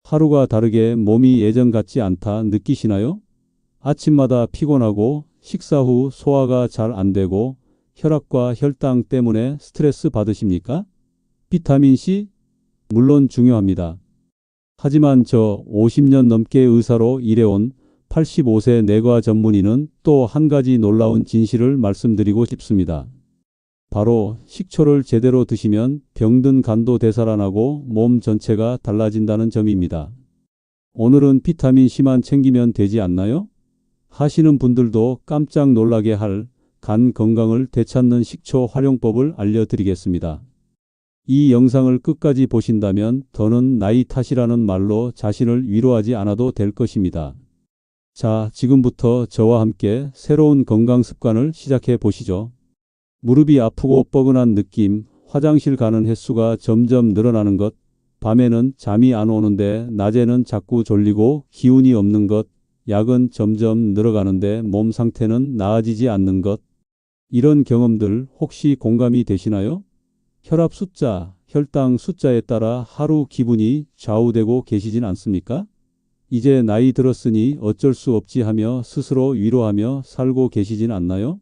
하루가 다르게 몸이 예전 같지 않다 느끼시나요? 아침마다 피곤하고 식사 후 소화가 잘 안 되고 혈압과 혈당 때문에 스트레스 받으십니까? 비타민C? 물론 중요합니다. 하지만 저 50년 넘게 의사로 일해온 85세 내과 전문의는 또 한 가지 놀라운 진실을 말씀드리고 싶습니다. 바로 식초를 제대로 드시면 병든 간도 되살아나고 몸 전체가 달라진다는 점입니다. 오늘은 비타민C만 챙기면 되지 않나요? 하시는 분들도 깜짝 놀라게 할 간 건강을 되찾는 식초 활용법을 알려드리겠습니다. 이 영상을 끝까지 보신다면 더는 나이 탓이라는 말로 자신을 위로하지 않아도 될 것입니다. 자, 지금부터 저와 함께 새로운 건강 습관을 시작해 보시죠. 무릎이 아프고 뻐근한 느낌, 화장실 가는 횟수가 점점 늘어나는 것, 밤에는 잠이 안 오는데 낮에는 자꾸 졸리고 기운이 없는 것, 약은 점점 늘어가는데 몸 상태는 나아지지 않는 것. 이런 경험들 혹시 공감이 되시나요? 혈압 숫자, 혈당 숫자에 따라 하루 기분이 좌우되고 계시진 않습니까? 이제 나이 들었으니 어쩔 수 없지 하며 스스로 위로하며 살고 계시진 않나요?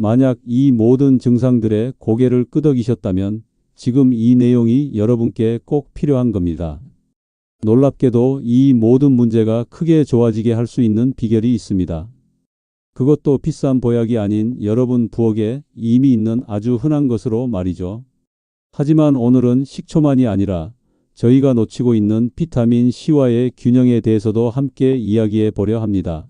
만약 이 모든 증상들에 고개를 끄덕이셨다면 지금 이 내용이 여러분께 꼭 필요한 겁니다. 놀랍게도 이 모든 문제가 크게 좋아지게 할 수 있는 비결이 있습니다. 그것도 비싼 보약이 아닌 여러분 부엌에 이미 있는 아주 흔한 것으로 말이죠. 하지만 오늘은 식초만이 아니라 저희가 놓치고 있는 비타민 C와의 균형에 대해서도 함께 이야기해 보려 합니다.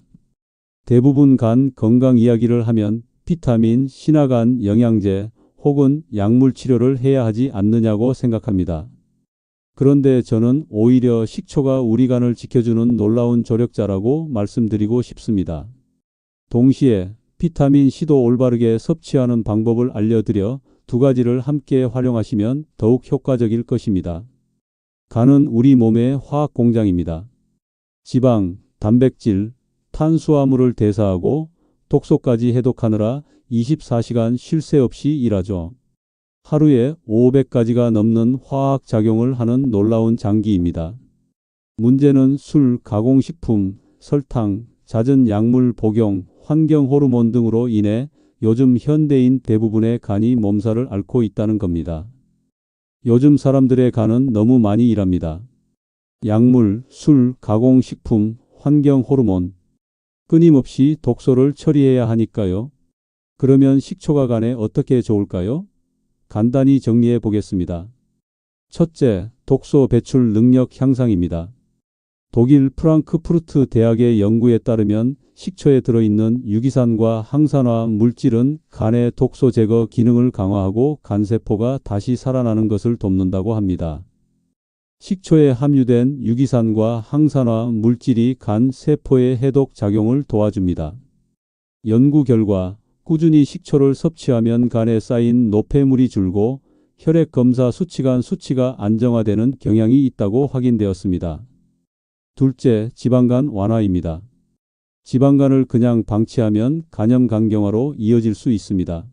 대부분 간 건강 이야기를 하면 비타민 C나 간 영양제 혹은 약물 치료를 해야 하지 않느냐고 생각합니다. 그런데 저는 오히려 식초가 우리 간을 지켜주는 놀라운 조력자라고 말씀드리고 싶습니다. 동시에 비타민 C도 올바르게 섭취하는 방법을 알려드려 두 가지를 함께 활용하시면 더욱 효과적일 것입니다. 간은 우리 몸의 화학 공장입니다. 지방, 단백질, 탄수화물을 대사하고 독소까지 해독하느라 24시간 쉴 새 없이 일하죠. 하루에 500가지가 넘는 화학 작용을 하는 놀라운 장기입니다. 문제는 술, 가공식품, 설탕, 잦은 약물 복용, 환경 호르몬 등으로 인해 요즘 현대인 대부분의 간이 몸살을 앓고 있다는 겁니다. 요즘 사람들의 간은 너무 많이 일합니다. 약물, 술, 가공식품, 환경 호르몬, 끊임없이 독소를 처리해야 하니까요. 그러면 식초가 간에 어떻게 좋을까요? 간단히 정리해 보겠습니다. 첫째, 독소 배출 능력 향상입니다. 독일 프랑크푸르트 대학의 연구에 따르면 식초에 들어있는 유기산과 항산화 물질은 간의 독소 제거 기능을 강화하고 간세포가 다시 살아나는 것을 돕는다고 합니다. 식초에 함유된 유기산과 항산화 물질이 간 세포의 해독 작용을 도와줍니다. 연구 결과 꾸준히 식초를 섭취하면 간에 쌓인 노폐물이 줄고 혈액 검사 수치가 안정화되는 경향이 있다고 확인되었습니다. 둘째, 지방간 완화입니다. 지방간을 그냥 방치하면 간염 간경화로 이어질 수 있습니다.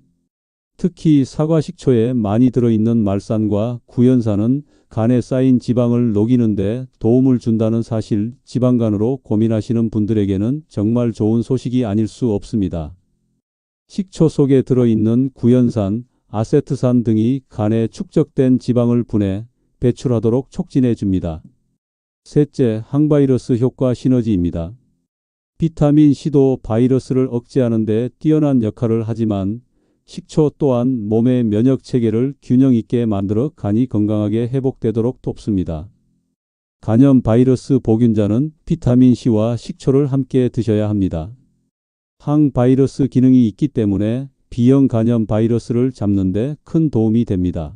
특히 사과 식초에 많이 들어있는 말산과 구연산은 간에 쌓인 지방을 녹이는 데 도움을 준다는 사실, 지방간으로 고민하시는 분들에게는 정말 좋은 소식이 아닐 수 없습니다. 식초 속에 들어있는 구연산, 아세트산 등이 간에 축적된 지방을 분해, 배출하도록 촉진해 줍니다. 셋째, 항바이러스 효과 시너지입니다. 비타민 C도 바이러스를 억제하는 데 뛰어난 역할을 하지만 식초 또한 몸의 면역 체계를 균형 있게 만들어 간이 건강하게 회복되도록 돕습니다. 간염 바이러스 보균자는 비타민 C와 식초를 함께 드셔야 합니다. 항바이러스 기능이 있기 때문에 B형 간염 바이러스를 잡는 데 큰 도움이 됩니다.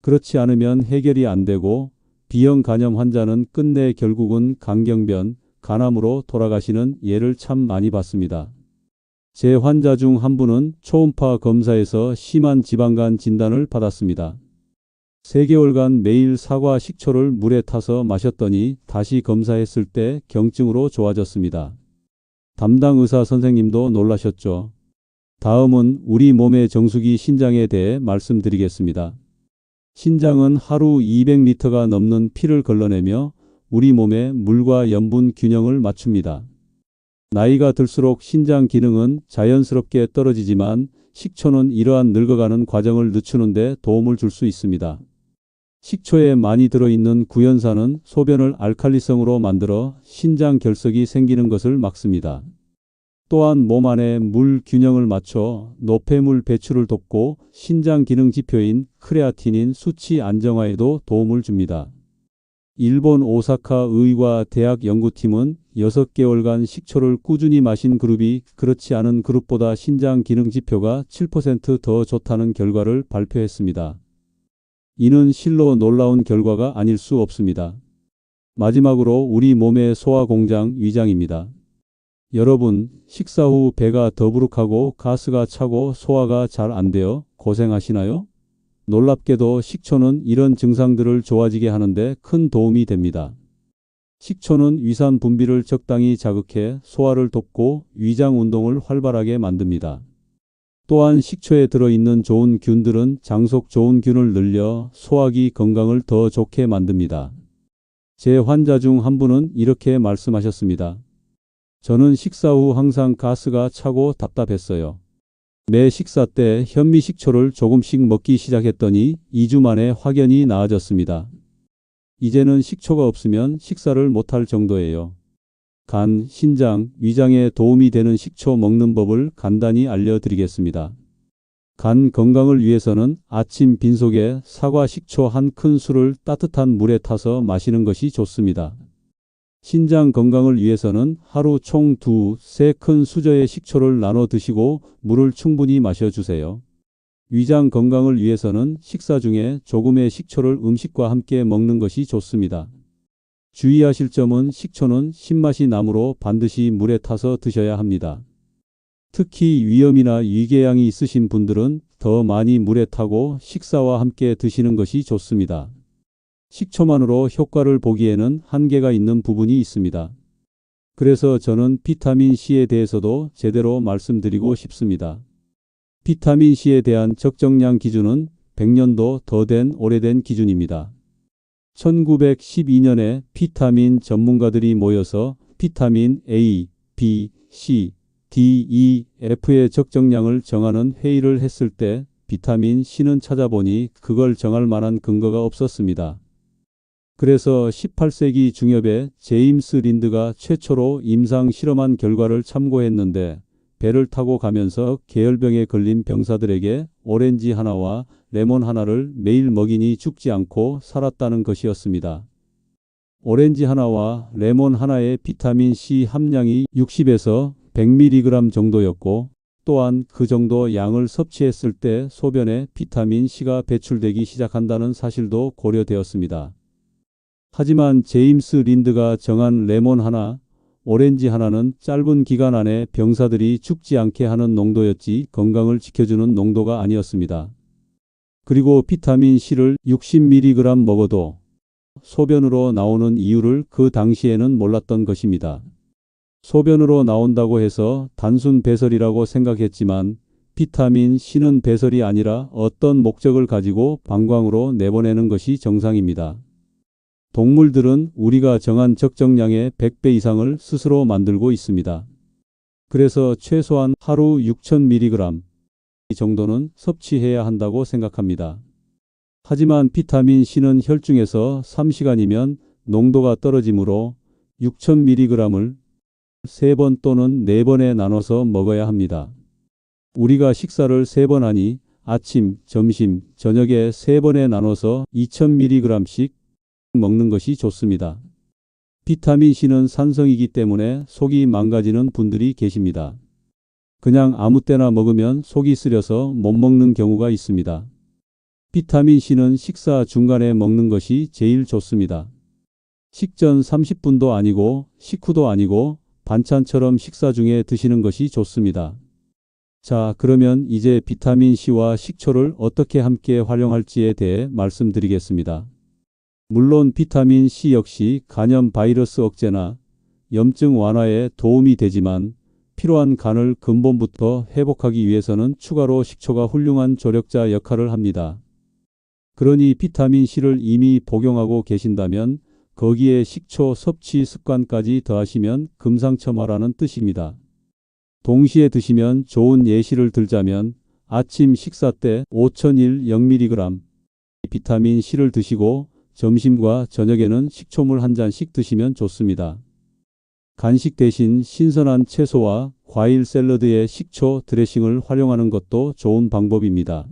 그렇지 않으면 해결이 안 되고 B형 간염 환자는 끝내 결국은 간경변, 간암으로 돌아가시는 예를 참 많이 봤습니다. 제 환자 중 한 분은 초음파 검사에서 심한 지방간 진단을 받았습니다. 3개월간 매일 사과 식초를 물에 타서 마셨더니 다시 검사했을 때 경증으로 좋아졌습니다. 담당 의사 선생님도 놀라셨죠. 다음은 우리 몸의 정수기 신장에 대해 말씀드리겠습니다. 신장은 하루 200리터가 넘는 피를 걸러내며 우리 몸의 물과 염분 균형을 맞춥니다. 나이가 들수록 신장 기능은 자연스럽게 떨어지지만 식초는 이러한 늙어가는 과정을 늦추는 데 도움을 줄 수 있습니다. 식초에 많이 들어있는 구연산은 소변을 알칼리성으로 만들어 신장 결석이 생기는 것을 막습니다. 또한 몸 안의 물 균형을 맞춰 노폐물 배출을 돕고 신장 기능 지표인 크레아티닌 수치 안정화에도 도움을 줍니다. 일본 오사카 의과 대학 연구팀은 6개월간 식초를 꾸준히 마신 그룹이 그렇지 않은 그룹보다 신장 기능 지표가 7% 더 좋다는 결과를 발표했습니다. 이는 실로 놀라운 결과가 아닐 수 없습니다. 마지막으로 우리 몸의 소화 공장 위장입니다. 여러분, 식사 후 배가 더부룩하고 가스가 차고 소화가 잘 안 되어 고생하시나요? 놀랍게도 식초는 이런 증상들을 좋아지게 하는데 큰 도움이 됩니다. 식초는 위산 분비를 적당히 자극해 소화를 돕고 위장 운동을 활발하게 만듭니다. 또한 식초에 들어있는 좋은 균들은 장속 좋은 균을 늘려 소화기 건강을 더 좋게 만듭니다. 제 환자 중 한 분은 이렇게 말씀하셨습니다. 저는 식사 후 항상 가스가 차고 답답했어요. 매 식사 때 현미식초를 조금씩 먹기 시작했더니 2주 만에 확연히 나아졌습니다. 이제는 식초가 없으면 식사를 못할 정도예요. 간, 신장, 위장에 도움이 되는 식초 먹는 법을 간단히 알려드리겠습니다. 간 건강을 위해서는 아침 빈속에 사과 식초 한 큰술을 따뜻한 물에 타서 마시는 것이 좋습니다. 신장 건강을 위해서는 하루 총 2-3큰 수저의 식초를 나눠 드시고 물을 충분히 마셔주세요. 위장 건강을 위해서는 식사 중에 조금의 식초를 음식과 함께 먹는 것이 좋습니다. 주의하실 점은 식초는 신맛이 나므로 반드시 물에 타서 드셔야 합니다. 특히 위염이나 위궤양이 있으신 분들은 더 많이 물에 타고 식사와 함께 드시는 것이 좋습니다. 식초만으로 효과를 보기에는 한계가 있는 부분이 있습니다. 그래서 저는 비타민C에 대해서도 제대로 말씀드리고 싶습니다. 비타민C에 대한 적정량 기준은 100년도 더 된 오래된 기준입니다. 1912년에 비타민 전문가들이 모여서 비타민 A, B, C, D, E, F의 적정량을 정하는 회의를 했을 때 비타민 C는 찾아보니 그걸 정할 만한 근거가 없었습니다. 그래서 18세기 중엽에 제임스 린드가 최초로 임상 실험한 결과를 참고했는데 배를 타고 가면서 계열병에 걸린 병사들에게 오렌지 하나와 레몬 하나를 매일 먹이니 죽지 않고 살았다는 것이었습니다. 오렌지 하나와 레몬 하나의 비타민 C 함량이 60에서 100mg 정도였고 또한 그 정도 양을 섭취했을 때 소변에 비타민 C가 배출되기 시작한다는 사실도 고려되었습니다. 하지만 제임스 린드가 정한 레몬 하나, 오렌지 하나는 짧은 기간 안에 병사들이 죽지 않게 하는 농도였지 건강을 지켜주는 농도가 아니었습니다. 그리고 비타민 C를 60mg 먹어도 소변으로 나오는 이유를 그 당시에는 몰랐던 것입니다. 소변으로 나온다고 해서 단순 배설이라고 생각했지만 비타민 C는 배설이 아니라 어떤 목적을 가지고 방광으로 내보내는 것이 정상입니다. 동물들은 우리가 정한 적정량의 100배 이상을 스스로 만들고 있습니다. 그래서 최소한 하루 6000mg 정도는 섭취해야 한다고 생각합니다. 하지만 비타민 C는 혈중에서 3시간이면 농도가 떨어지므로 6000mg을 3번 또는 4번에 나눠서 먹어야 합니다. 우리가 식사를 3번 하니 아침, 점심, 저녁에 3번에 나눠서 2000mg씩 먹는 것이 좋습니다. 비타민C는 산성이기 때문에 속이 망가지는 분들이 계십니다. 그냥 아무 때나 먹으면 속이 쓰려서 못 먹는 경우가 있습니다. 비타민C는 식사 중간에 먹는 것이 제일 좋습니다. 식전 30분도 아니고 식후도 아니고 반찬처럼 식사 중에 드시는 것이 좋습니다. 자, 그러면 이제 비타민C와 식초를 어떻게 함께 활용할지에 대해 말씀드리겠습니다. 물론 비타민C 역시 간염 바이러스 억제나 염증 완화에 도움이 되지만 필요한 간을 근본부터 회복하기 위해서는 추가로 식초가 훌륭한 조력자 역할을 합니다. 그러니 비타민C를 이미 복용하고 계신다면 거기에 식초 섭취 습관까지 더하시면 금상첨화라는 뜻입니다. 동시에 드시면 좋은 예시를 들자면 아침 식사 때 5001 0mg 비타민 C를 드시고 점심과 저녁에는 식초물 한 잔씩 드시면 좋습니다. 간식 대신 신선한 채소와 과일 샐러드에 식초 드레싱을 활용하는 것도 좋은 방법입니다.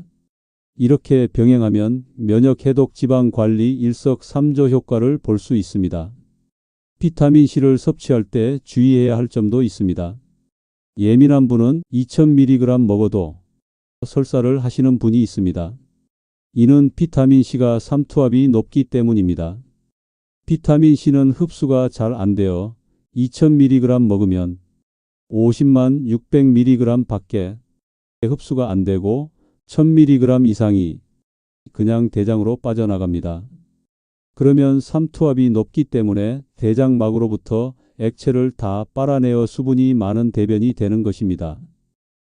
이렇게 병행하면 면역 해독 지방 관리 일석삼조 효과를 볼 수 있습니다. 비타민 C를 섭취할 때 주의해야 할 점도 있습니다. 예민한 분은 2000mg 먹어도 설사를 하시는 분이 있습니다. 이는 비타민 C가 삼투압이 높기 때문입니다. 비타민 C는 흡수가 잘 안 되어 2000mg 먹으면 50만 600mg 밖에 흡수가 안 되고 1000mg 이상이 그냥 대장으로 빠져나갑니다. 그러면 삼투압이 높기 때문에 대장막으로부터 액체를 다 빨아내어 수분이 많은 대변이 되는 것입니다.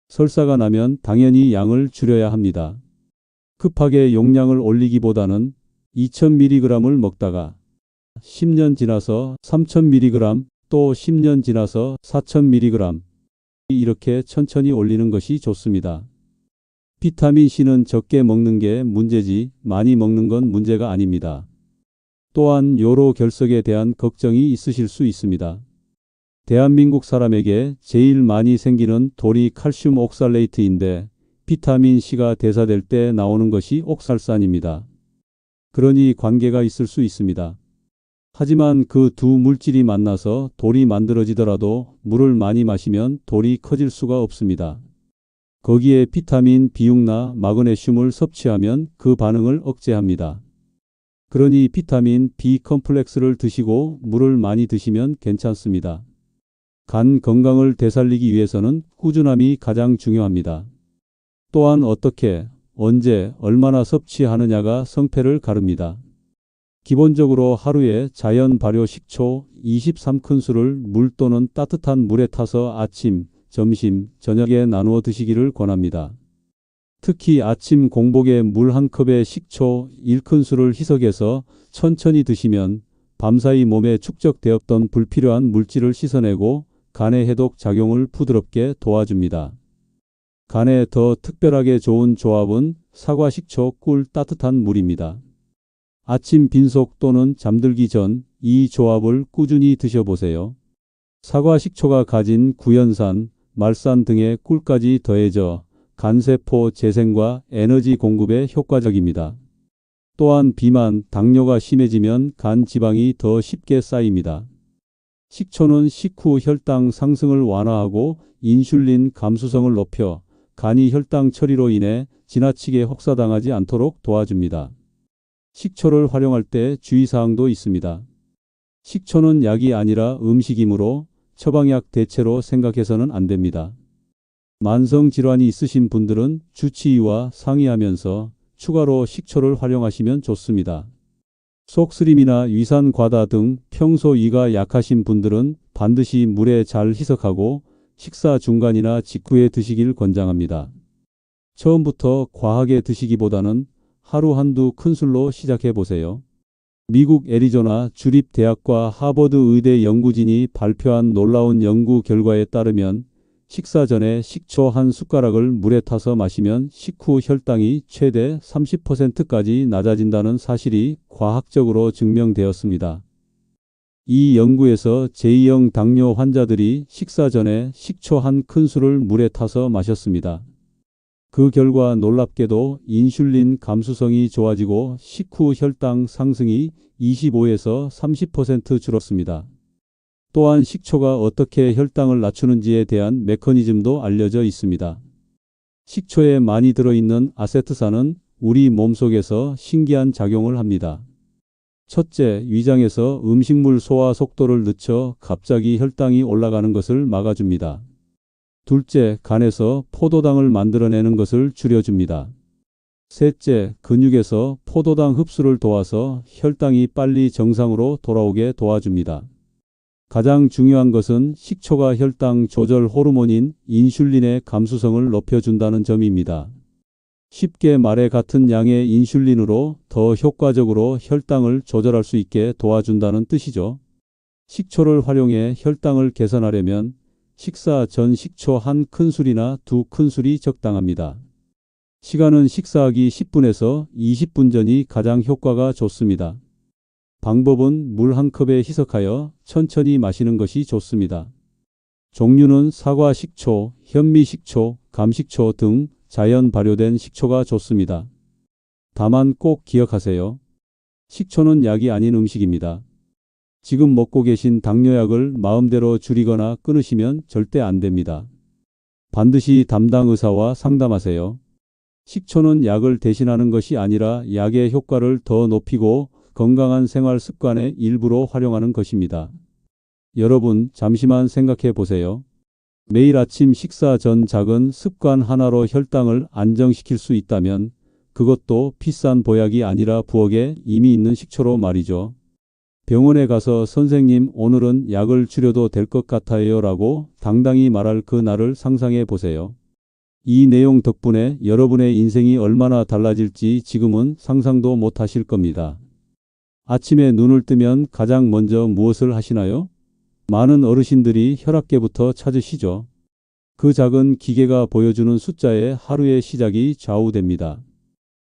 설사가 나면 당연히 양을 줄여야 합니다. 급하게 용량을 올리기보다는 2000mg을 먹다가 10년 지나서 3000mg 또 10년 지나서 4000mg 이렇게 천천히 올리는 것이 좋습니다. 비타민C는 적게 먹는 게 문제지 많이 먹는 건 문제가 아닙니다. 또한 요로 결석에 대한 걱정이 있으실 수 있습니다. 대한민국 사람에게 제일 많이 생기는 돌이 칼슘 옥살레이트인데 비타민C가 대사될 때 나오는 것이 옥살산입니다. 그러니 관계가 있을 수 있습니다. 하지만 그 두 물질이 만나서 돌이 만들어지더라도 물을 많이 마시면 돌이 커질 수가 없습니다. 거기에 비타민 B6나 마그네슘을 섭취하면 그 반응을 억제합니다. 그러니 비타민 B 컴플렉스를 드시고 물을 많이 드시면 괜찮습니다. 간 건강을 되살리기 위해서는 꾸준함이 가장 중요합니다. 또한 어떻게, 언제, 얼마나 섭취하느냐가 성패를 가릅니다. 기본적으로 하루에 자연 발효 식초 23큰술을 물 또는 따뜻한 물에 타서 아침, 점심, 저녁에 나누어 드시기를 권합니다. 특히 아침 공복에 물 한 컵에 식초 1큰술을 희석해서 천천히 드시면 밤사이 몸에 축적되었던 불필요한 물질을 씻어내고 간의 해독 작용을 부드럽게 도와줍니다. 간에 더 특별하게 좋은 조합은 사과 식초 꿀 따뜻한 물입니다. 아침 빈속 또는 잠들기 전 이 조합을 꾸준히 드셔보세요. 사과 식초가 가진 구연산, 말산 등의 꿀까지 더해져 간세포 재생과 에너지 공급에 효과적입니다. 또한 비만, 당뇨가 심해지면 간 지방이 더 쉽게 쌓입니다. 식초는 식후 혈당 상승을 완화하고 인슐린 감수성을 높여 간이 혈당 처리로 인해 지나치게 혹사당하지 않도록 도와줍니다. 식초를 활용할 때 주의사항도 있습니다. 식초는 약이 아니라 음식이므로 처방약 대체로 생각해서는 안 됩니다. 만성질환이 있으신 분들은 주치의와 상의하면서 추가로 식초를 활용하시면 좋습니다. 속쓰림이나 위산 과다 등 평소 위가 약하신 분들은 반드시 물에 잘 희석하고 식사 중간이나 직후에 드시길 권장합니다. 처음부터 과하게 드시기보다는 하루 한두 큰술로 시작해 보세요. 미국 애리조나 주립대학과 하버드 의대 연구진이 발표한 놀라운 연구 결과에 따르면 식사 전에 식초 한 숟가락을 물에 타서 마시면 식후 혈당이 최대 30%까지 낮아진다는 사실이 과학적으로 증명되었습니다. 이 연구에서 제2형 당뇨 환자들이 식사 전에 식초 한 큰술을 물에 타서 마셨습니다. 그 결과 놀랍게도 인슐린 감수성이 좋아지고 식후 혈당 상승이 25에서 30% 줄었습니다. 또한 식초가 어떻게 혈당을 낮추는지에 대한 메커니즘도 알려져 있습니다. 식초에 많이 들어있는 아세트산은 우리 몸속에서 신기한 작용을 합니다. 첫째, 위장에서 음식물 소화 속도를 늦춰 갑자기 혈당이 올라가는 것을 막아줍니다. 둘째, 간에서 포도당을 만들어내는 것을 줄여줍니다. 셋째, 근육에서 포도당 흡수를 도와서 혈당이 빨리 정상으로 돌아오게 도와줍니다. 가장 중요한 것은 식초가 혈당 조절 호르몬인 인슐린의 감수성을 높여준다는 점입니다. 쉽게 말해 같은 양의 인슐린으로 더 효과적으로 혈당을 조절할 수 있게 도와준다는 뜻이죠. 식초를 활용해 혈당을 개선하려면 식사 전 식초 1큰술이나 2큰술이 적당합니다. 시간은 식사하기 10분에서 20분 전이 가장 효과가 좋습니다. 방법은 물 1컵에 희석하여 천천히 마시는 것이 좋습니다. 종류는 사과 식초, 현미 식초, 감식초 등 자연 발효된 식초가 좋습니다. 다만 꼭 기억하세요. 식초는 약이 아닌 음식입니다. 지금 먹고 계신 당뇨약을 마음대로 줄이거나 끊으시면 절대 안 됩니다. 반드시 담당 의사와 상담하세요. 식초는 약을 대신하는 것이 아니라 약의 효과를 더 높이고 건강한 생활 습관의 일부로 활용하는 것입니다. 여러분, 잠시만 생각해 보세요. 매일 아침 식사 전 작은 습관 하나로 혈당을 안정시킬 수 있다면 그것도 비싼 보약이 아니라 부엌에 이미 있는 식초로 말이죠. 병원에 가서 선생님, 오늘은 약을 줄여도 될 것 같아요 라고 당당히 말할 그 날을 상상해 보세요. 이 내용 덕분에 여러분의 인생이 얼마나 달라질지 지금은 상상도 못 하실 겁니다. 아침에 눈을 뜨면 가장 먼저 무엇을 하시나요? 많은 어르신들이 혈압계부터 찾으시죠. 그 작은 기계가 보여주는 숫자에 하루의 시작이 좌우됩니다.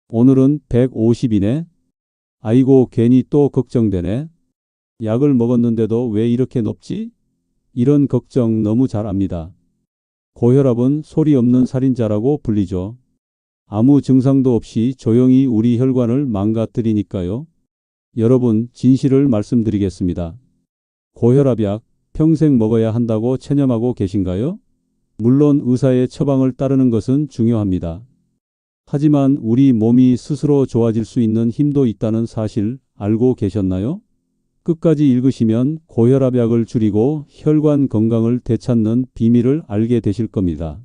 오늘은 150이네. 아이고, 괜히 또 걱정되네. 약을 먹었는데도 왜 이렇게 높지? 이런 걱정 너무 잘 압니다. 고혈압은 소리 없는 살인자라고 불리죠. 아무 증상도 없이 조용히 우리 혈관을 망가뜨리니까요. 여러분, 진실을 말씀드리겠습니다. 고혈압약 평생 먹어야 한다고 체념하고 계신가요? 물론 의사의 처방을 따르는 것은 중요합니다. 하지만 우리 몸이 스스로 좋아질 수 있는 힘도 있다는 사실 알고 계셨나요? 끝까지 읽으시면 고혈압약을 줄이고 혈관 건강을 되찾는 비밀을 알게 되실 겁니다.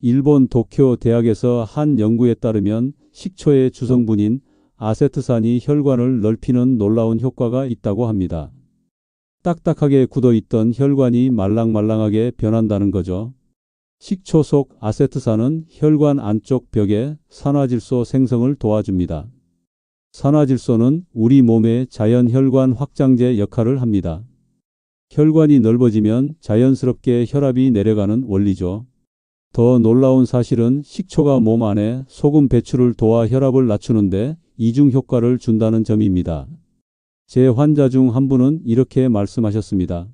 일본 도쿄 대학에서 한 연구에 따르면 식초의 주성분인 아세트산이 혈관을 넓히는 놀라운 효과가 있다고 합니다. 딱딱하게 굳어있던 혈관이 말랑말랑하게 변한다는 거죠. 식초 속 아세트산은 혈관 안쪽 벽에 산화질소 생성을 도와줍니다. 산화질소는 우리 몸의 자연 혈관 확장제 역할을 합니다. 혈관이 넓어지면 자연스럽게 혈압이 내려가는 원리죠. 더 놀라운 사실은 식초가 몸 안에 소금 배출을 도와 혈압을 낮추는데 이중 효과를 준다는 점입니다. 제 환자 중 한 분은 이렇게 말씀하셨습니다.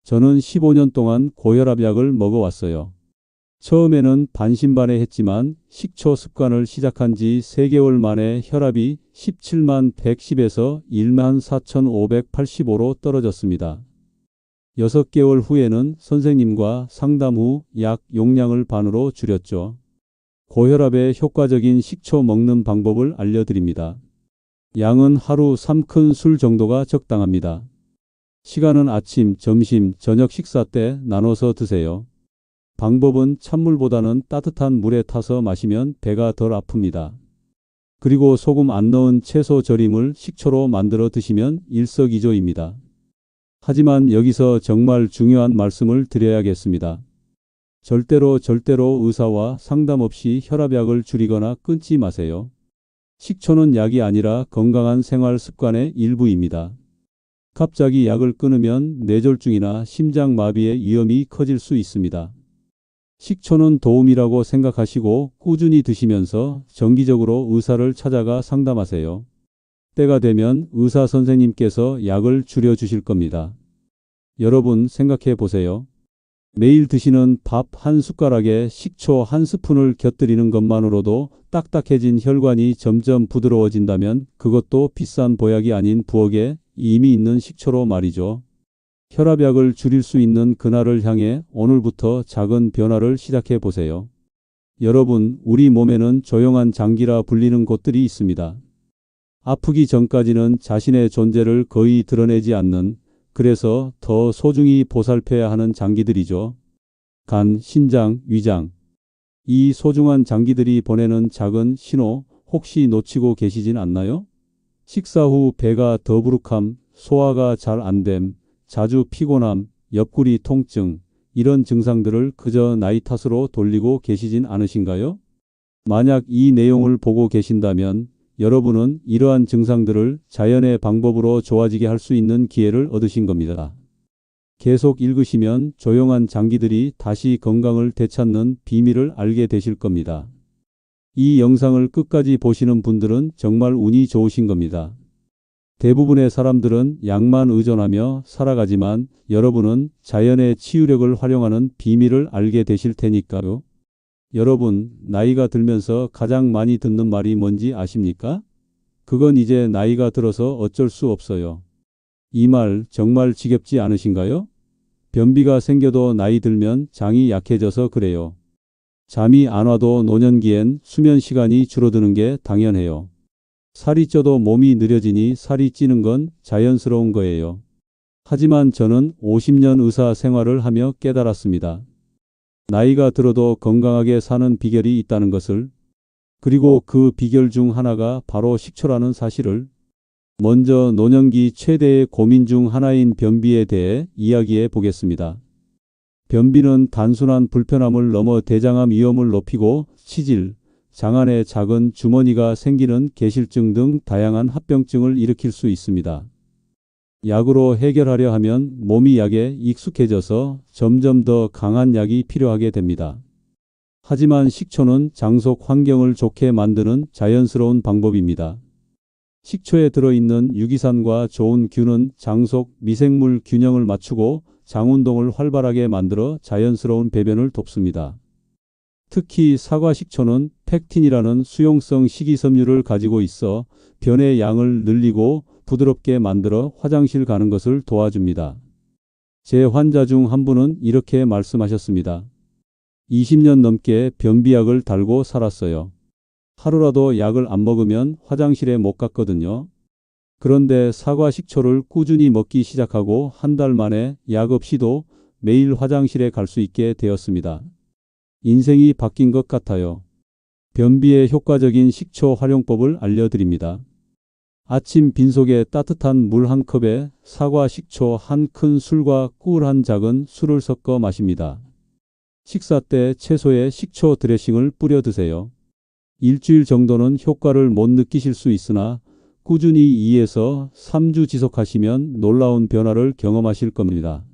저는 15년 동안 고혈압약을 먹어왔어요. 처음에는 반신반의했지만 식초 습관을 시작한 지 3개월 만에 혈압이 17만 110에서 1만 4,585로 떨어졌습니다. 6개월 후에는 선생님과 상담 후 약 용량을 반으로 줄였죠. 고혈압에 효과적인 식초 먹는 방법을 알려드립니다. 양은 하루 3큰술 정도가 적당합니다. 시간은 아침, 점심, 저녁 식사 때 나눠서 드세요. 방법은 찬물보다는 따뜻한 물에 타서 마시면 배가 덜 아픕니다. 그리고 소금 안 넣은 채소 절임을 식초로 만들어 드시면 일석이조입니다. 하지만 여기서 정말 중요한 말씀을 드려야겠습니다. 절대로 의사와 상담 없이 혈압약을 줄이거나 끊지 마세요. 식초는 약이 아니라 건강한 생활 습관의 일부입니다. 갑자기 약을 끊으면 뇌졸중이나 심장마비의 위험이 커질 수 있습니다. 식초는 도움이라고 생각하시고 꾸준히 드시면서 정기적으로 의사를 찾아가 상담하세요. 때가 되면 의사 선생님께서 약을 줄여주실 겁니다. 여러분, 생각해 보세요. 매일 드시는 밥 한 숟가락에 식초 한 스푼을 곁들이는 것만으로도 딱딱해진 혈관이 점점 부드러워진다면 그것도 비싼 보약이 아닌 부엌에 이미 있는 식초로 말이죠. 혈압약을 줄일 수 있는 그날을 향해 오늘부터 작은 변화를 시작해 보세요. 여러분, 우리 몸에는 조용한 장기라 불리는 곳들이 있습니다. 아프기 전까지는 자신의 존재를 거의 드러내지 않는, 그래서 더 소중히 보살펴야 하는 장기들이죠. 간, 신장, 위장. 이 소중한 장기들이 보내는 작은 신호 혹시 놓치고 계시진 않나요? 식사 후 배가 더부룩함, 소화가 잘 안됨, 자주 피곤함, 옆구리 통증, 이런 증상들을 그저 나이 탓으로 돌리고 계시진 않으신가요? 만약 이 내용을 보고 계신다면 여러분은 이러한 증상들을 자연의 방법으로 좋아지게 할 수 있는 기회를 얻으신 겁니다. 계속 읽으시면 조용한 장기들이 다시 건강을 되찾는 비밀을 알게 되실 겁니다. 이 영상을 끝까지 보시는 분들은 정말 운이 좋으신 겁니다. 대부분의 사람들은 약만 의존하며 살아가지만 여러분은 자연의 치유력을 활용하는 비밀을 알게 되실 테니까요. 여러분, 나이가 들면서 가장 많이 듣는 말이 뭔지 아십니까? 그건 이제 나이가 들어서 어쩔 수 없어요. 이 말 정말 지겹지 않으신가요? 변비가 생겨도 나이 들면 장이 약해져서 그래요. 잠이 안 와도 노년기엔 수면 시간이 줄어드는 게 당연해요. 살이 쪄도 몸이 느려지니 살이 찌는 건 자연스러운 거예요. 하지만 저는 50년 의사 생활을 하며 깨달았습니다. 나이가 들어도 건강하게 사는 비결이 있다는 것을, 그리고 그 비결 중 하나가 바로 식초라는 사실을. 먼저 노년기 최대의 고민 중 하나인 변비에 대해 이야기해 보겠습니다. 변비는 단순한 불편함을 넘어 대장암 위험을 높이고 치질, 장안에 작은 주머니가 생기는 계실증 등 다양한 합병증을 일으킬 수 있습니다. 약으로 해결하려 하면 몸이 약에 익숙해져서 점점 더 강한 약이 필요하게 됩니다. 하지만 식초는 장속 환경을 좋게 만드는 자연스러운 방법입니다. 식초에 들어있는 유기산과 좋은 균은 장속 미생물 균형을 맞추고 장운동을 활발하게 만들어 자연스러운 배변을 돕습니다. 특히 사과 식초는 팩틴이라는 수용성 식이섬유를 가지고 있어 변의 양을 늘리고 부드럽게 만들어 화장실 가는 것을 도와줍니다. 제 환자 중 한 분은 이렇게 말씀하셨습니다. 20년 넘게 변비약을 달고 살았어요. 하루라도 약을 안 먹으면 화장실에 못 갔거든요. 그런데 사과 식초를 꾸준히 먹기 시작하고 한 달 만에 약 없이도 매일 화장실에 갈 수 있게 되었습니다. 인생이 바뀐 것 같아요. 변비에 효과적인 식초 활용법을 알려드립니다. 아침 빈속에 따뜻한 물 한 컵에 사과 식초 한 큰술과 꿀 한 작은 술을 섞어 마십니다. 식사 때 채소에 식초 드레싱을 뿌려 드세요. 일주일 정도는 효과를 못 느끼실 수 있으나 꾸준히 2에서 3주 지속하시면 놀라운 변화를 경험하실 겁니다.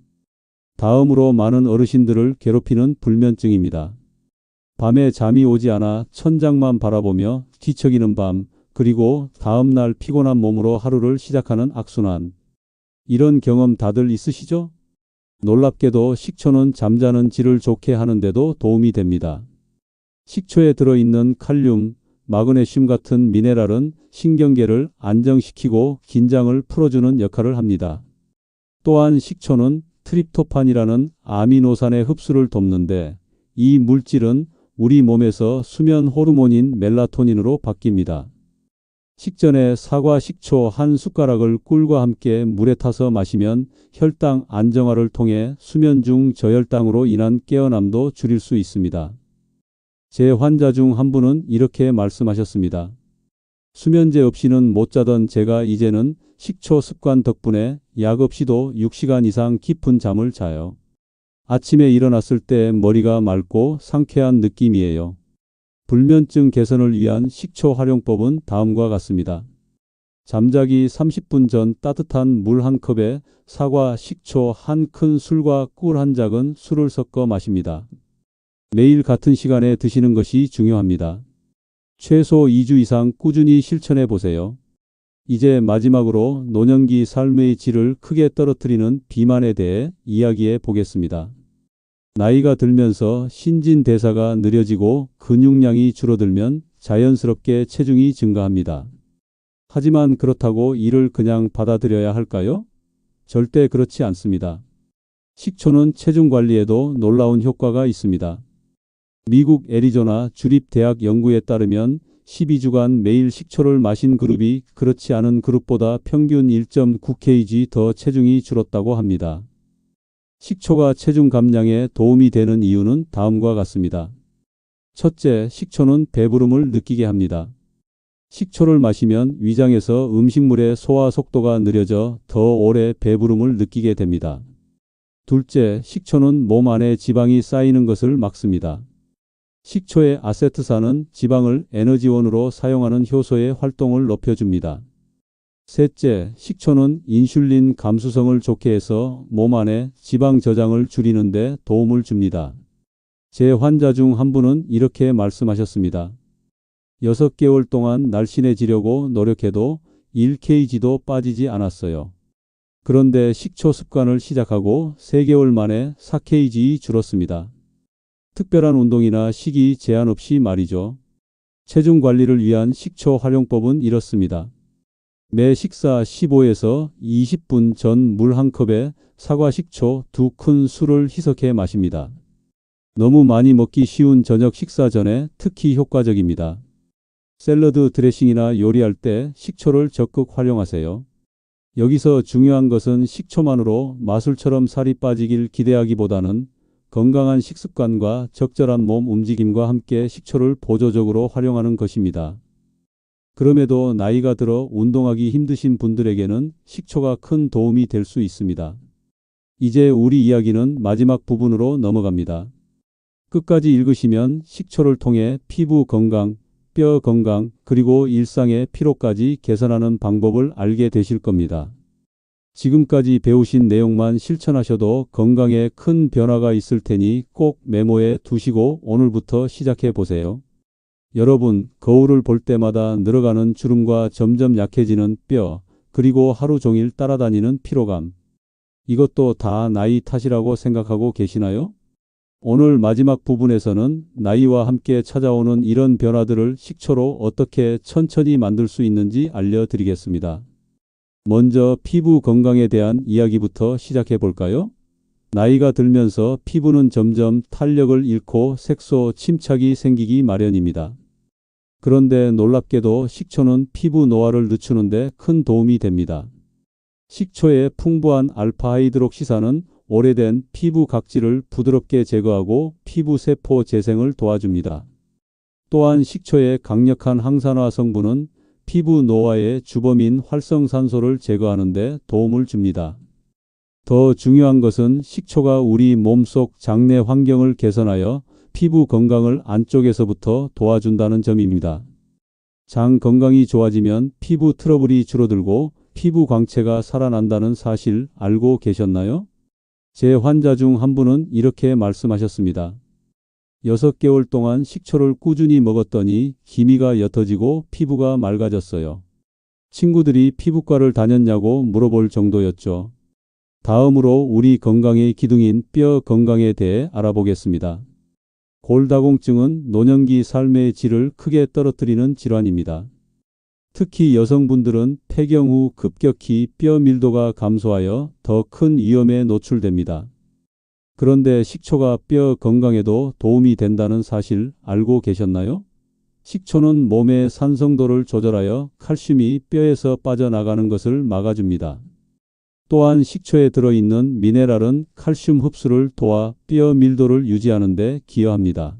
다음으로 많은 어르신들을 괴롭히는 불면증입니다. 밤에 잠이 오지 않아 천장만 바라보며 뒤척이는 밤, 그리고 다음날 피곤한 몸으로 하루를 시작하는 악순환. 이런 경험 다들 있으시죠? 놀랍게도 식초는 잠자는 질을 좋게 하는데도 도움이 됩니다. 식초에 들어있는 칼륨, 마그네슘 같은 미네랄은 신경계를 안정시키고 긴장을 풀어주는 역할을 합니다. 또한 식초는 트립토판이라는 아미노산의 흡수를 돕는데 이 물질은 우리 몸에서 수면 호르몬인 멜라토닌으로 바뀝니다. 식전에 사과 식초 한 숟가락을 꿀과 함께 물에 타서 마시면 혈당 안정화를 통해 수면 중 저혈당으로 인한 깨어남도 줄일 수 있습니다. 제 환자 중 한 분은 이렇게 말씀하셨습니다. 수면제 없이는 못 자던 제가 이제는 식초 습관 덕분에 약 없이도 6시간 이상 깊은 잠을 자요. 아침에 일어났을 때 머리가 맑고 상쾌한 느낌이에요. 불면증 개선을 위한 식초 활용법은 다음과 같습니다. 잠자기 30분 전 따뜻한 물 한 컵에 사과, 식초 한 큰술과 꿀 한 작은 술을 섞어 마십니다. 매일 같은 시간에 드시는 것이 중요합니다. 최소 2주 이상 꾸준히 실천해 보세요. 이제 마지막으로 노년기 삶의 질을 크게 떨어뜨리는 비만에 대해 이야기해 보겠습니다. 나이가 들면서 신진대사가 느려지고 근육량이 줄어들면 자연스럽게 체중이 증가합니다. 하지만 그렇다고 이를 그냥 받아들여야 할까요? 절대 그렇지 않습니다. 식초는 체중 관리에도 놀라운 효과가 있습니다. 미국 애리조나 주립대학 연구에 따르면 12주간 매일 식초를 마신 그룹이 그렇지 않은 그룹보다 평균 1.9kg 더 체중이 줄었다고 합니다. 식초가 체중 감량에 도움이 되는 이유는 다음과 같습니다. 첫째, 식초는 배부름을 느끼게 합니다. 식초를 마시면 위장에서 음식물의 소화 속도가 느려져 더 오래 배부름을 느끼게 됩니다. 둘째, 식초는 몸 안에 지방이 쌓이는 것을 막습니다. 식초의 아세트산은 지방을 에너지원으로 사용하는 효소의 활동을 높여줍니다. 셋째, 식초는 인슐린 감수성을 좋게 해서 몸 안에 지방 저장을 줄이는 데 도움을 줍니다. 제 환자 중 한 분은 이렇게 말씀하셨습니다. 6개월 동안 날씬해지려고 노력해도 1kg도 빠지지 않았어요. 그런데 식초 습관을 시작하고 3개월 만에 4kg 줄었습니다. 특별한 운동이나 식이 제한 없이 말이죠. 체중 관리를 위한 식초 활용법은 이렇습니다. 매 식사 15에서 20분 전 물 한 컵에 사과 식초 2큰술을 희석해 마십니다. 너무 많이 먹기 쉬운 저녁 식사 전에 특히 효과적입니다. 샐러드 드레싱이나 요리할 때 식초를 적극 활용하세요. 여기서 중요한 것은 식초만으로 마술처럼 살이 빠지길 기대하기보다는 건강한 식습관과 적절한 몸 움직임과 함께 식초를 보조적으로 활용하는 것입니다. 그럼에도 나이가 들어 운동하기 힘드신 분들에게는 식초가 큰 도움이 될 수 있습니다. 이제 우리 이야기는 마지막 부분으로 넘어갑니다. 끝까지 읽으시면 식초를 통해 피부 건강, 뼈 건강, 그리고 일상의 피로까지 개선하는 방법을 알게 되실 겁니다. 지금까지 배우신 내용만 실천하셔도 건강에 큰 변화가 있을 테니 꼭 메모해 두시고 오늘부터 시작해 보세요. 여러분, 거울을 볼 때마다 늘어가는 주름과 점점 약해지는 뼈, 그리고 하루 종일 따라다니는 피로감. 이것도 다 나이 탓이라고 생각하고 계시나요? 오늘 마지막 부분에서는 나이와 함께 찾아오는 이런 변화들을 식초로 어떻게 천천히 만들 수 있는지 알려드리겠습니다. 먼저 피부 건강에 대한 이야기부터 시작해 볼까요? 나이가 들면서 피부는 점점 탄력을 잃고 색소 침착이 생기기 마련입니다. 그런데 놀랍게도 식초는 피부 노화를 늦추는 데 큰 도움이 됩니다. 식초의 풍부한 알파하이드록시산은 오래된 피부 각질을 부드럽게 제거하고 피부 세포 재생을 도와줍니다. 또한 식초의 강력한 항산화 성분은 피부 노화의 주범인 활성산소를 제거하는 데 도움을 줍니다. 더 중요한 것은 식초가 우리 몸속 장내 환경을 개선하여 피부 건강을 안쪽에서부터 도와준다는 점입니다. 장 건강이 좋아지면 피부 트러블이 줄어들고 피부 광채가 살아난다는 사실 알고 계셨나요? 제 환자 중 한 분은 이렇게 말씀하셨습니다. 6개월 동안 식초를 꾸준히 먹었더니 기미가 옅어지고 피부가 맑아졌어요. 친구들이 피부과를 다녔냐고 물어볼 정도였죠. 다음으로 우리 건강의 기둥인 뼈 건강에 대해 알아보겠습니다. 골다공증은 노년기 삶의 질을 크게 떨어뜨리는 질환입니다. 특히 여성분들은 폐경 후 급격히 뼈 밀도가 감소하여 더 큰 위험에 노출됩니다. 그런데 식초가 뼈 건강에도 도움이 된다는 사실 알고 계셨나요? 식초는 몸의 산성도를 조절하여 칼슘이 뼈에서 빠져나가는 것을 막아줍니다. 또한 식초에 들어있는 미네랄은 칼슘 흡수를 도와 뼈 밀도를 유지하는 데 기여합니다.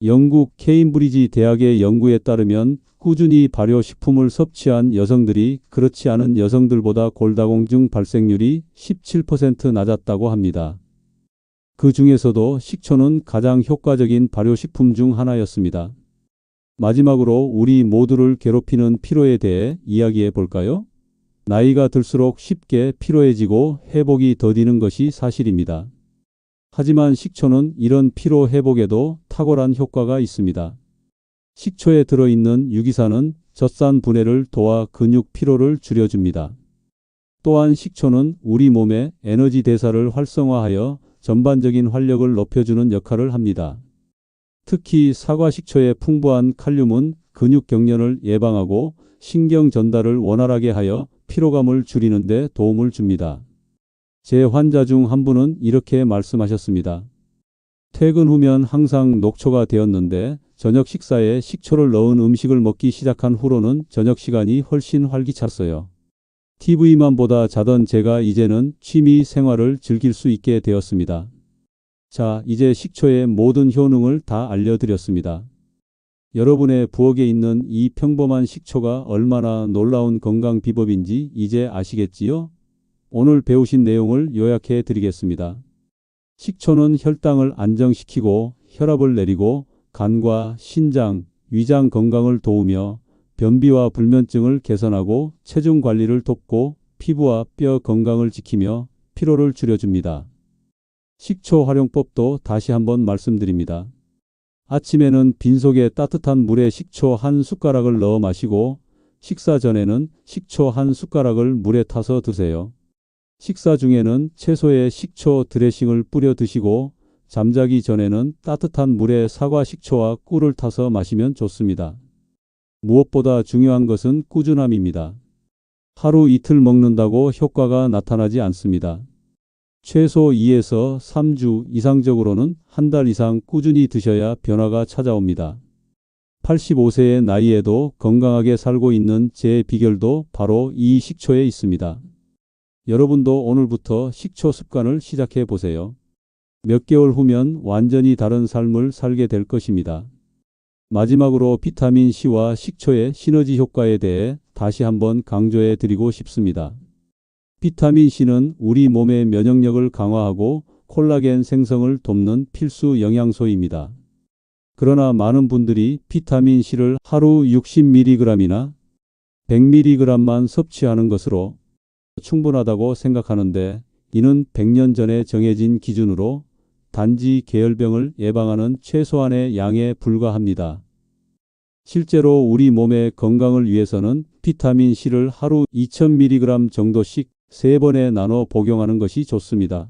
영국 케임브리지 대학의 연구에 따르면 꾸준히 발효식품을 섭취한 여성들이 그렇지 않은 여성들보다 골다공증 발생률이 17% 낮았다고 합니다. 그 중에서도 식초는 가장 효과적인 발효식품 중 하나였습니다. 마지막으로 우리 모두를 괴롭히는 피로에 대해 이야기해 볼까요? 나이가 들수록 쉽게 피로해지고 회복이 더디는 것이 사실입니다. 하지만 식초는 이런 피로 회복에도 탁월한 효과가 있습니다. 식초에 들어있는 유기산은 젖산 분해를 도와 근육 피로를 줄여줍니다. 또한 식초는 우리 몸의 에너지 대사를 활성화하여 전반적인 활력을 높여주는 역할을 합니다. 특히 사과 식초의 풍부한 칼륨은 근육 경련을 예방하고 신경 전달을 원활하게 하여 피로감을 줄이는 데 도움을 줍니다. 제 환자 중 한 분은 이렇게 말씀하셨습니다. 퇴근 후면 항상 녹초가 되었는데 저녁 식사에 식초를 넣은 음식을 먹기 시작한 후로는 저녁 시간이 훨씬 활기찼어요. TV만 보다 자던 제가 이제는 취미 생활을 즐길 수 있게 되었습니다. 자, 이제 식초의 모든 효능을 다 알려드렸습니다. 여러분의 부엌에 있는 이 평범한 식초가 얼마나 놀라운 건강 비법인지 이제 아시겠지요? 오늘 배우신 내용을 요약해 드리겠습니다. 식초는 혈당을 안정시키고 혈압을 내리고 간과 신장, 위장 건강을 도우며 변비와 불면증을 개선하고 체중 관리를 돕고 피부와 뼈 건강을 지키며 피로를 줄여줍니다. 식초 활용법도 다시 한번 말씀드립니다. 아침에는 빈속에 따뜻한 물에 식초 한 숟가락을 넣어 마시고 식사 전에는 식초 한 숟가락을 물에 타서 드세요. 식사 중에는 채소에 식초 드레싱을 뿌려 드시고 잠자기 전에는 따뜻한 물에 사과 식초와 꿀을 타서 마시면 좋습니다. 무엇보다 중요한 것은 꾸준함입니다. 하루 이틀 먹는다고 효과가 나타나지 않습니다. 최소 2에서 3주 이상적으로는 한 달 이상 꾸준히 드셔야 변화가 찾아옵니다. 85세의 나이에도 건강하게 살고 있는 제 비결도 바로 이 식초에 있습니다. 여러분도 오늘부터 식초 습관을 시작해 보세요. 몇 개월 후면 완전히 다른 삶을 살게 될 것입니다. 마지막으로 비타민C와 식초의 시너지 효과에 대해 다시 한번 강조해 드리고 싶습니다. 비타민C는 우리 몸의 면역력을 강화하고 콜라겐 생성을 돕는 필수 영양소입니다. 그러나 많은 분들이 비타민C를 하루 60mg이나 100mg만 섭취하는 것으로 충분하다고 생각하는데 이는 100년 전에 정해진 기준으로 단지 계열병을 예방하는 최소한의 양에 불과합니다. 실제로 우리 몸의 건강을 위해서는 비타민C를 하루 2000mg 정도씩 3번에 나눠 복용하는 것이 좋습니다.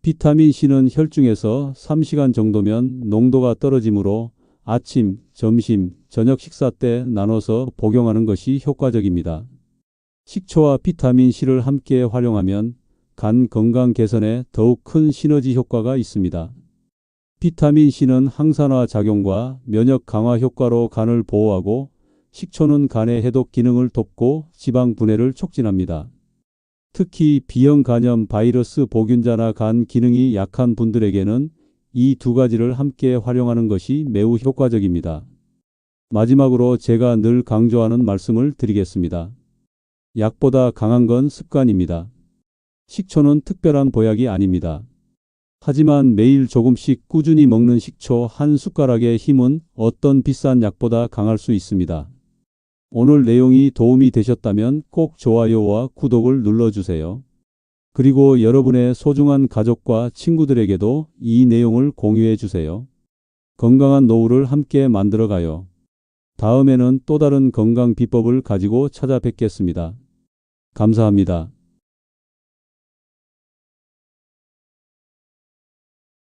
비타민C는 혈중에서 3시간 정도면 농도가 떨어지므로 아침, 점심, 저녁 식사 때 나눠서 복용하는 것이 효과적입니다. 식초와 비타민C를 함께 활용하면 간 건강 개선에 더욱 큰 시너지 효과가 있습니다. 비타민C는 항산화 작용과 면역 강화 효과로 간을 보호하고 식초는 간의 해독 기능을 돕고 지방 분해를 촉진합니다. 특히 B형 간염 바이러스 보균자나 간 기능이 약한 분들에게는 이 두 가지를 함께 활용하는 것이 매우 효과적입니다. 마지막으로 제가 늘 강조하는 말씀을 드리겠습니다. 약보다 강한 건 습관입니다. 식초는 특별한 보약이 아닙니다. 하지만 매일 조금씩 꾸준히 먹는 식초 한 숟가락의 힘은 어떤 비싼 약보다 강할 수 있습니다. 오늘 내용이 도움이 되셨다면 꼭 좋아요와 구독을 눌러주세요. 그리고 여러분의 소중한 가족과 친구들에게도 이 내용을 공유해 주세요. 건강한 노후를 함께 만들어가요. 다음에는 또 다른 건강 비법을 가지고 찾아뵙겠습니다. 감사합니다.